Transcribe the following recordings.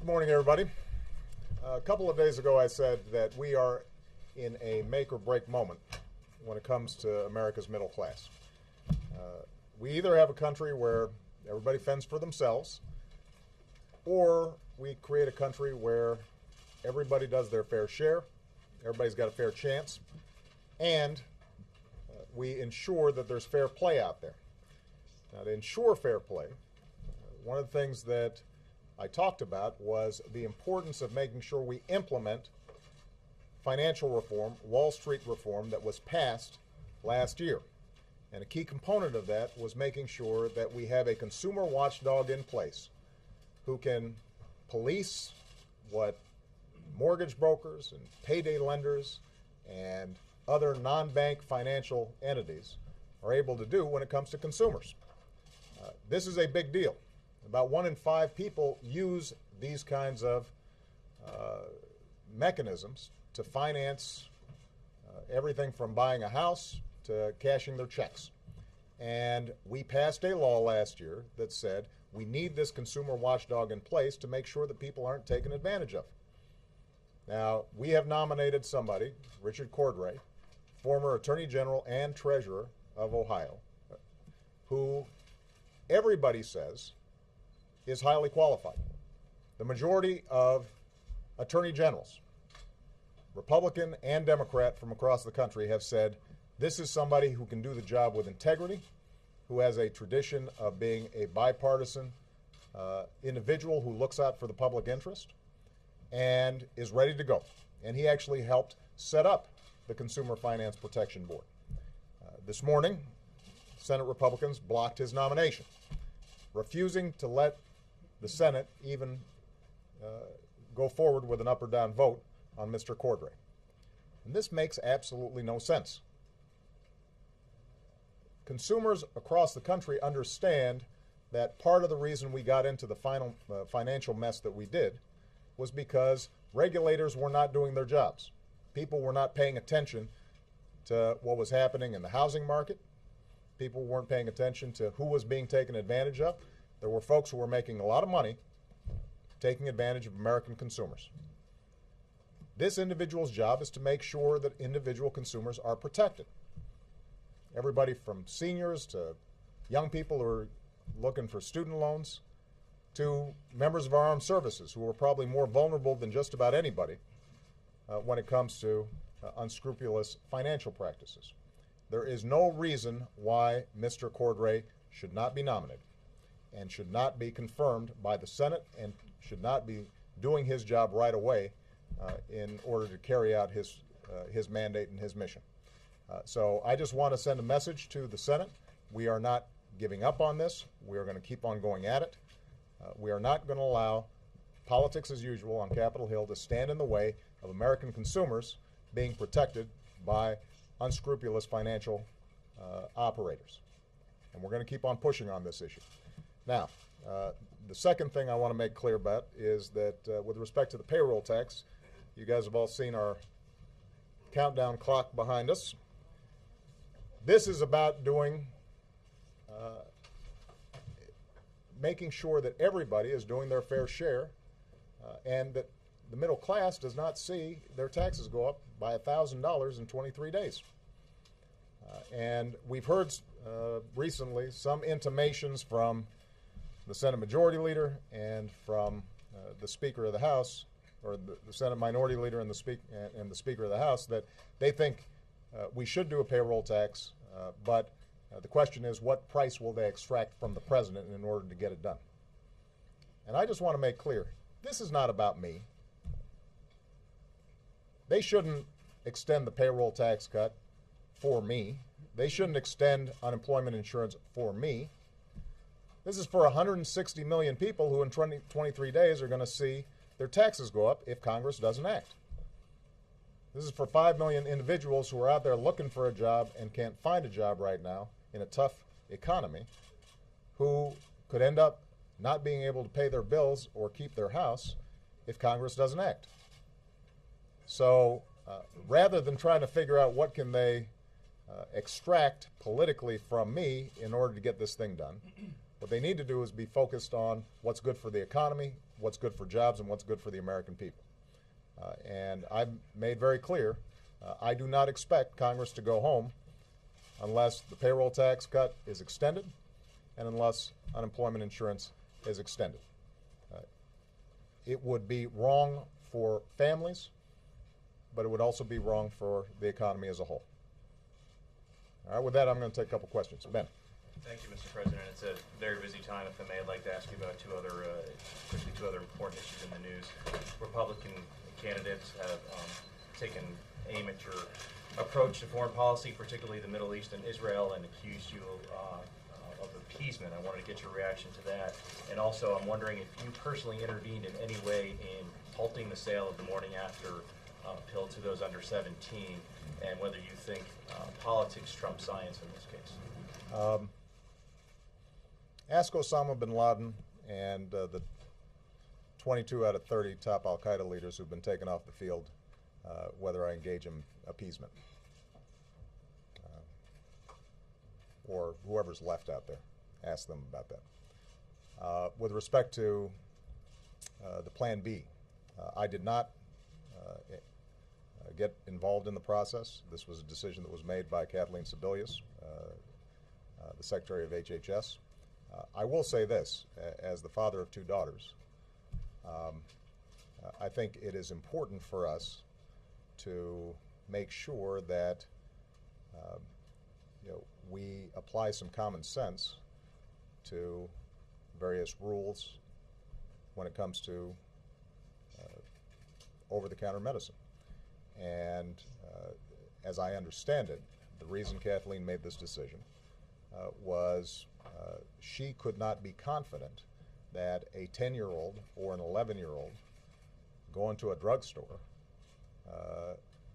Good morning, everybody. A couple of days ago, I said that we are in a make or break moment when it comes to America's middle class. We either have a country where everybody fends for themselves, or we create a country where everybody does their fair share, everybody's got a fair chance, and we ensure that there's fair play out there. Now, to ensure fair play, one of the things that I talked about was the importance of making sure we implement financial reform, Wall Street reform that was passed last year. And a key component of that was making sure that we have a consumer watchdog in place who can police what mortgage brokers and payday lenders and other non-bank financial entities are able to do when it comes to consumers. This is a big deal. About 1 in 5 people use these kinds of mechanisms to finance everything from buying a house to cashing their checks. And we passed a law last year that said we need this consumer watchdog in place to make sure that people aren't taken advantage of. Now, we have nominated somebody, Richard Cordray, former Attorney General and Treasurer of Ohio, who everybody says is highly qualified. The majority of attorney generals, Republican and Democrat from across the country, have said this is somebody who can do the job with integrity, who has a tradition of being a bipartisan individual who looks out for the public interest and is ready to go. And he actually helped set up the Consumer Finance Protection Board. This morning, Senate Republicans blocked his nomination, refusing to let the Senate even go forward with an up or down vote on Mr. Cordray. And this makes absolutely no sense. Consumers across the country understand that part of the reason we got into the financial mess that we did was because regulators were not doing their jobs. People were not paying attention to what was happening in the housing market. People weren't paying attention to who was being taken advantage of. There were folks who were making a lot of money taking advantage of American consumers. This individual's job is to make sure that individual consumers are protected. Everybody from seniors to young people who are looking for student loans to members of our armed services who are probably more vulnerable than just about anybody when it comes to unscrupulous financial practices. There is no reason why Mr. Cordray should not be nominated and should not be confirmed by the Senate and should not be doing his job right away in order to carry out his mandate and his mission. So I just want to send a message to the Senate. We are not giving up on this. We are going to keep on going at it. We are not going to allow politics as usual on Capitol Hill to stand in the way of American consumers being protected by unscrupulous financial operators. And we're going to keep on pushing on this issue. Now, the second thing I want to make clear about is that with respect to the payroll tax, you guys have all seen our countdown clock behind us. This is about doing, making sure that everybody is doing their fair share and that the middle class does not see their taxes go up by $1,000 in 23 days. And we've heard recently some intimations from the Senate Majority Leader and from the Speaker of the House, or the Senate Minority Leader and the Speaker of the House, that they think we should do a payroll tax, but the question is what price will they extract from the President in order to get it done? And I just want to make clear, this is not about me. They shouldn't extend the payroll tax cut for me. They shouldn't extend unemployment insurance for me. This is for 160 million people who in 23 days are going to see their taxes go up if Congress doesn't act. This is for 5 million individuals who are out there looking for a job and can't find a job right now in a tough economy, who could end up not being able to pay their bills or keep their house if Congress doesn't act. So rather than trying to figure out what can they extract politically from me in order to get this thing done, what they need to do is be focused on what's good for the economy, what's good for jobs and what's good for the American people. And I've made very clear, I do not expect Congress to go home unless the payroll tax cut is extended and unless unemployment insurance is extended. It would be wrong for families, but it would also be wrong for the economy as a whole. All right, with that, I'm going to take a couple questions. Ben. Thank you, Mr. President. It's a very busy time. If I may, I'd like to ask you about two other important issues in the news. Republican candidates have taken aim at your approach to foreign policy, particularly the Middle East and Israel, and accused you of appeasement. I wanted to get your reaction to that. And also, I'm wondering if you personally intervened in any way in halting the sale of the morning after pill to those under 17, and whether you think politics trumps science in this case. Ask Osama bin Laden and the 22 out of 30 top al-Qaeda leaders who've been taken off the field whether I engage in appeasement. Or whoever's left out there. Ask them about that. With respect to the Plan B, I did not get involved in the process. This was a decision that was made by Kathleen Sebelius, the Secretary of HHS. I will say this, as the father of two daughters, I think it is important for us to make sure that we apply some common sense to various rules when it comes to over-the-counter medicine. And as I understand it, the reason Kathleen made this decision was she could not be confident that a 10-year-old or an 11-year-old going to a drugstore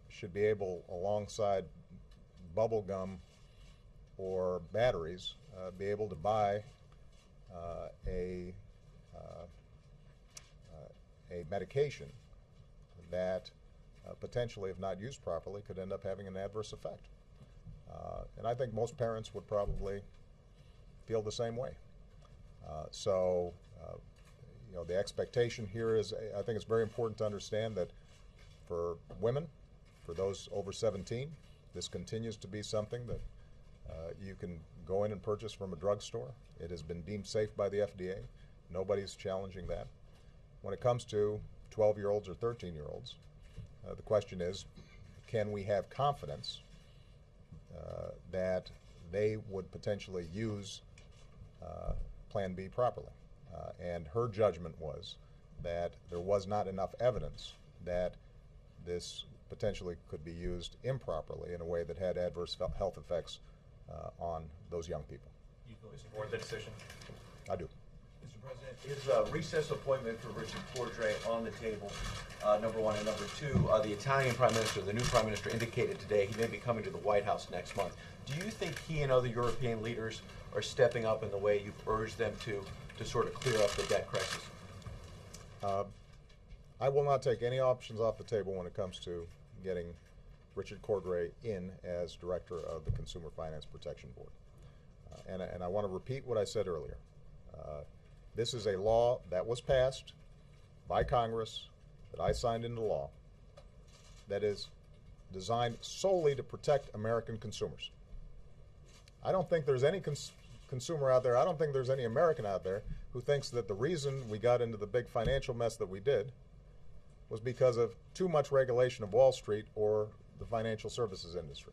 should be able, alongside bubble gum or batteries, be able to buy a medication that potentially, if not used properly, could end up having an adverse effect. And I think most parents would probably feel the same way. The expectation here is, I think it's very important to understand that for women, for those over 17, this continues to be something that you can go in and purchase from a drugstore. It has been deemed safe by the FDA. Nobody's challenging that. When it comes to 12-year-olds or 13-year-olds, the question is, can we have confidence that they would potentially use Plan B properly? And her judgment was that there was not enough evidence that this potentially could be used improperly in a way that had adverse health effects on those young people. You fully support the decision? I do. Mr. President, is a recess appointment for Richard Cordray on the table, number one? And number two, the Italian Prime Minister, the new Prime Minister, indicated today he may be coming to the White House next month. Do you think he and other European leaders are stepping up in the way you've urged them to sort of clear up the debt crisis? I will not take any options off the table when it comes to getting Richard Cordray in as director of the Consumer Finance Protection Board. And I want to repeat what I said earlier. This is a law that was passed by Congress, that I signed into law, that is designed solely to protect American consumers. I don't think there's any consumer out there, I don't think there's any American out there who thinks that the reason we got into the big financial mess that we did was because of too much regulation of Wall Street or the financial services industry.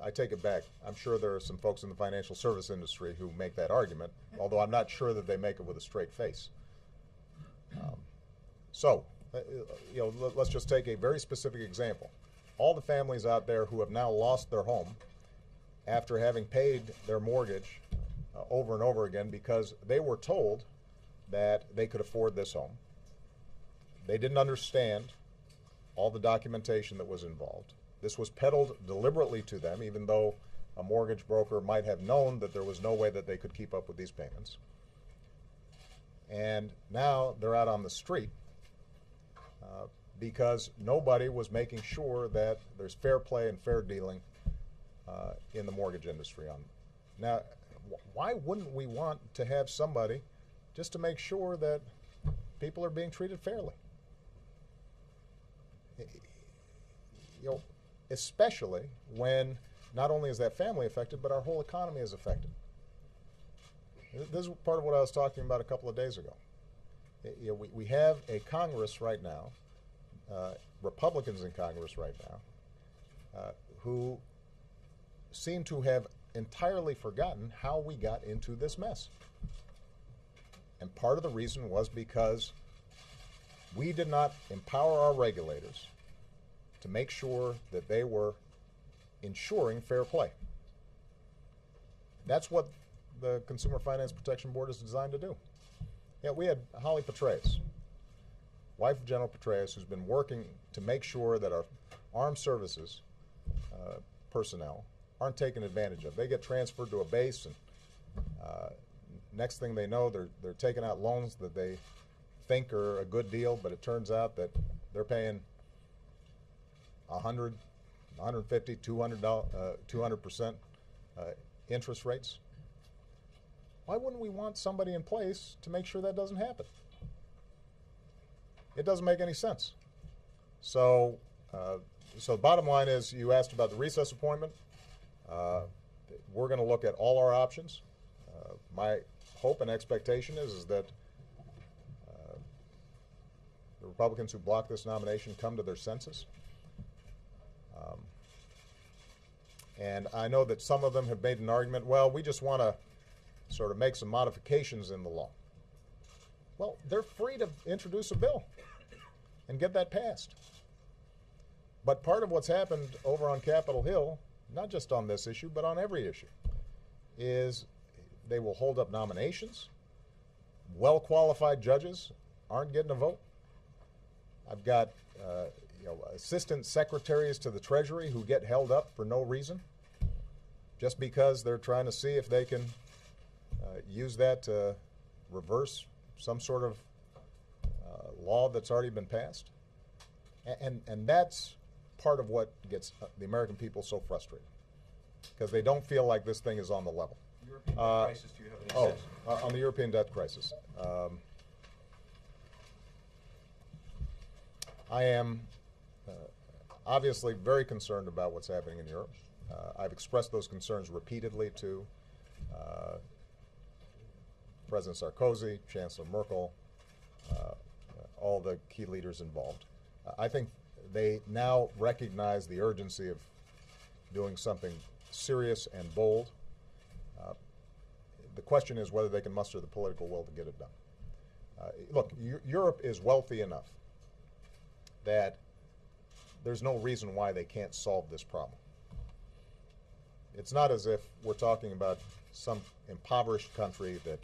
I take it back. I'm sure there are some folks in the financial service industry who make that argument, although I'm not sure that they make it with a straight face. Let's just take a very specific example. All the families out there who have now lost their home after having paid their mortgage over and over again because they were told that they could afford this home. They didn't understand all the documentation that was involved. This was peddled deliberately to them, even though a mortgage broker might have known that there was no way that they could keep up with these payments. And now they're out on the street because nobody was making sure that there's fair play and fair dealing in the mortgage industry. Now, why wouldn't we want to have somebody just to make sure that people are being treated fairly. Especially when not only is that family affected, but our whole economy is affected. This is part of what I was talking about a couple of days ago. We have a Congress right now, Republicans in Congress right now, who seem to have entirely forgotten how we got into this mess. And part of the reason was because we did not empower our regulators to make sure that they were ensuring fair play. That's what the Consumer Finance Protection Board is designed to do. Yeah, we had Holly Petraeus, wife of General Petraeus, who's been working to make sure that our armed services personnel aren't taken advantage of. They get transferred to a base, and next thing they know, they're taking out loans that they think are a good deal, but it turns out that they're paying 100, 150, 200% interest rates. Why wouldn't we want somebody in place to make sure that doesn't happen? It doesn't make any sense. So the bottom line is, you asked about the recess appointment. We're going to look at all our options. My hope and expectation is that the Republicans who block this nomination come to their senses. And I know that some of them have made an argument, well, we just want to sort of make some modifications in the law. Well, they're free to introduce a bill and get that passed. But part of what's happened over on Capitol Hill, not just on this issue, but on every issue, is they will hold up nominations. Well-qualified judges aren't getting a vote. I've got assistant secretaries to the Treasury who get held up for no reason, just because they're trying to see if they can use that to reverse some sort of law that's already been passed. And that's part of what gets the American people so frustrated, because they don't feel like this thing is on the level. European debt crisis, do you have any sense? On the European debt crisis. I am obviously very concerned about what's happening in Europe. I've expressed those concerns repeatedly to President Sarkozy, Chancellor Merkel, all the key leaders involved. I think they now recognize the urgency of doing something serious and bold. The question is whether they can muster the political will to get it done. Look, Europe is wealthy enough that there's no reason why they can't solve this problem. It's not as if we're talking about some impoverished country that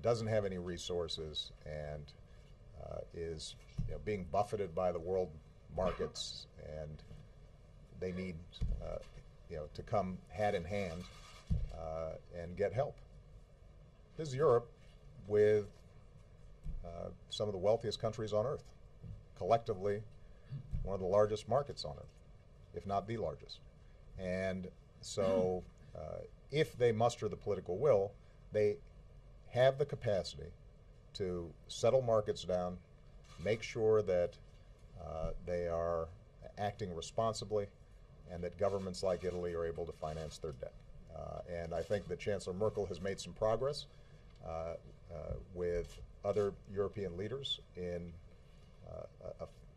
doesn't have any resources and is being buffeted by the world markets, and they need to come hand in hand and get help. This is Europe with some of the wealthiest countries on earth, collectively one of the largest markets on earth, if not the largest. And so if they muster the political will, they have the capacity to settle markets down, make sure that they are acting responsibly, and that governments like Italy are able to finance their debt. And I think that Chancellor Merkel has made some progress with other European leaders in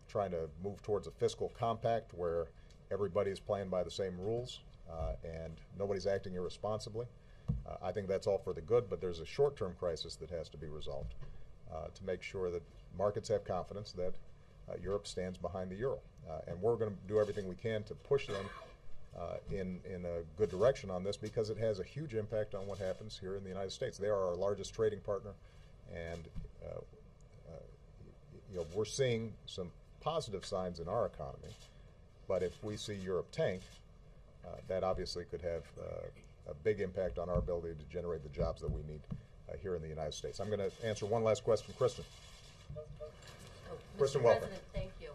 trying to move towards a fiscal compact where everybody's playing by the same rules and nobody's acting irresponsibly. I think that's all for the good, but there's a short-term crisis that has to be resolved to make sure that markets have confidence that Europe stands behind the euro. And we're going to do everything we can to push them in a good direction on this, because it has a huge impact on what happens here in the United States. They are our largest trading partner, and we're seeing some positive signs in our economy. But if we see Europe tank, that obviously could have a big impact on our ability to generate the jobs that we need here in the United States. I'm going to answer one last question. Kristen. Kristen, Mr. welcome. President, thank you.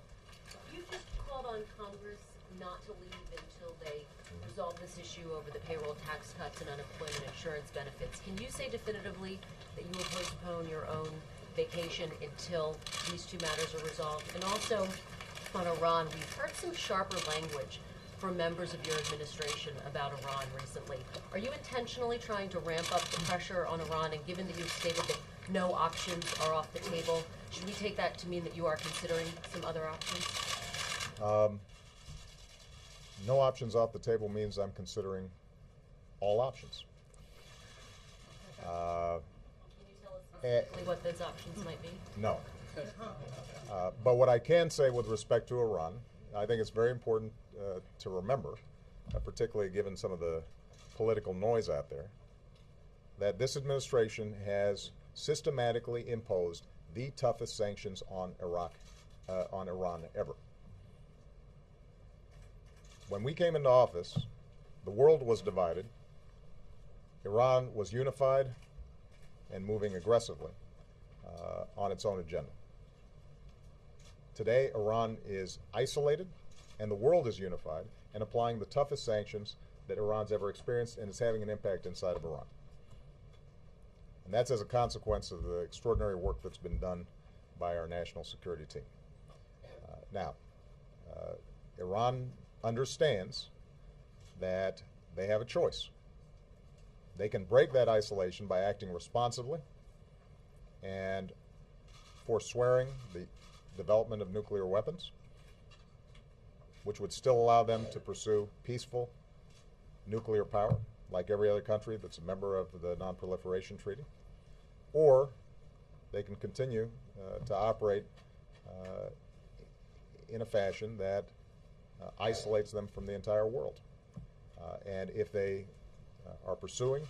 You just called on Congress not to leave until they resolve this issue over the payroll tax cuts and unemployment insurance benefits. Can you say definitively that you will postpone your own vacation until these two matters are resolved? And also, on Iran, we've heard some sharper language from members of your administration about Iran recently. Are you intentionally trying to ramp up the pressure on Iran, and given that you've stated that no options are off the table, should we take that to mean that you are considering some other options? No options off the table means I'm considering all options. Can you tell us specifically what those options might be? No. But what I can say with respect to Iran, I think it's very important to remember, particularly given some of the political noise out there, that this administration has systematically imposed the toughest sanctions on Iran ever. When we came into office, the world was divided. Iran was unified and moving aggressively on its own agenda. Today, Iran is isolated, and the world is unified and applying the toughest sanctions that Iran's ever experienced, and is having an impact inside of Iran. And that's as a consequence of the extraordinary work that's been done by our national security team. Now, Iran understands that they have a choice. They can break that isolation by acting responsibly and forswearing the development of nuclear weapons, which would still allow them to pursue peaceful nuclear power like every other country that's a member of the Non-Proliferation Treaty, or they can continue to operate in a fashion that isolates them from the entire world. And if they are pursuing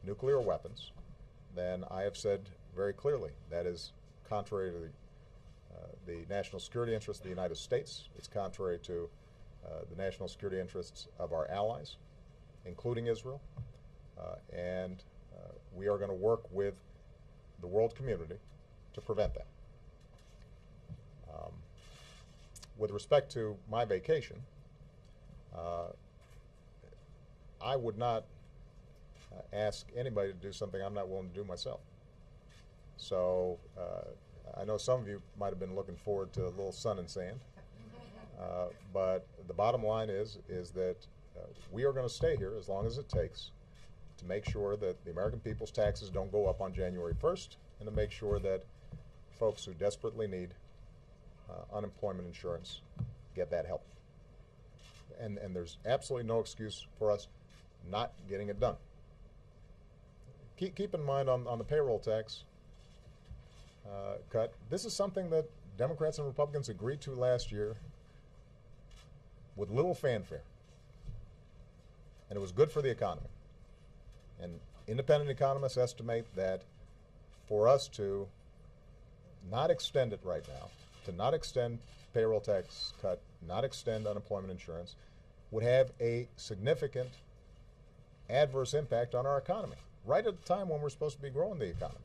nuclear weapons, then I have said very clearly that is contrary to the national security interests of the United States. It's contrary to the national security interests of our allies, including Israel. And we are going to work with the world community to prevent that. With respect to my vacation, I would not ask anybody to do something I'm not willing to do myself. So I know some of you might have been looking forward to a little sun and sand, but the bottom line is that we are going to stay here as long as it takes to make sure that the American people's taxes don't go up on January 1st, and to make sure that folks who desperately need unemployment insurance get that help. And there's absolutely no excuse for us not getting it done. Keep in mind on the payroll tax cut, this is something that Democrats and Republicans agreed to last year with little fanfare. And it was good for the economy. And independent economists estimate that for us to not extend it right now, to not extend payroll tax cut, not extend unemployment insurance, would have a significant adverse impact on our economy, right at the time when we're supposed to be growing the economy.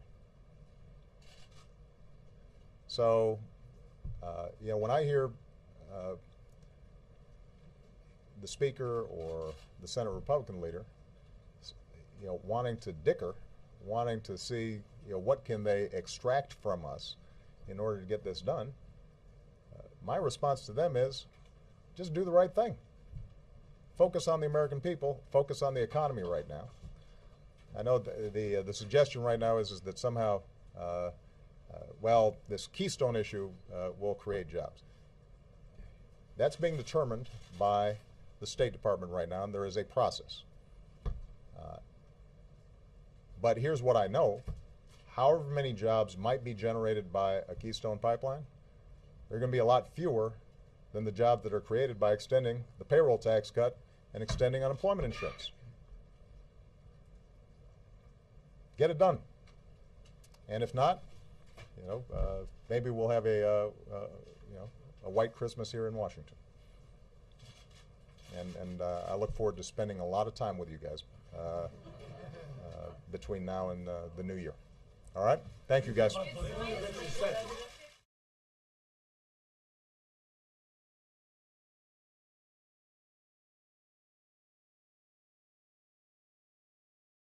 So, when I hear the Speaker or the Senate Republican leader, wanting to dicker, wanting to see, what can they extract from us in order to get this done, my response to them is, just do the right thing. Focus on the American people. Focus on the economy right now. I know the suggestion right now is that somehow, this Keystone issue will create jobs. That's being determined by the State Department right now, and there is a process. But here's what I know. However many jobs might be generated by a Keystone pipeline, there are going to be a lot fewer than the jobs that are created by extending the payroll tax cut and extending unemployment insurance. Get it done. And if not, maybe we'll have a white Christmas here in Washington. And I look forward to spending a lot of time with you guys between now and the new year. All right? Thank you, guys.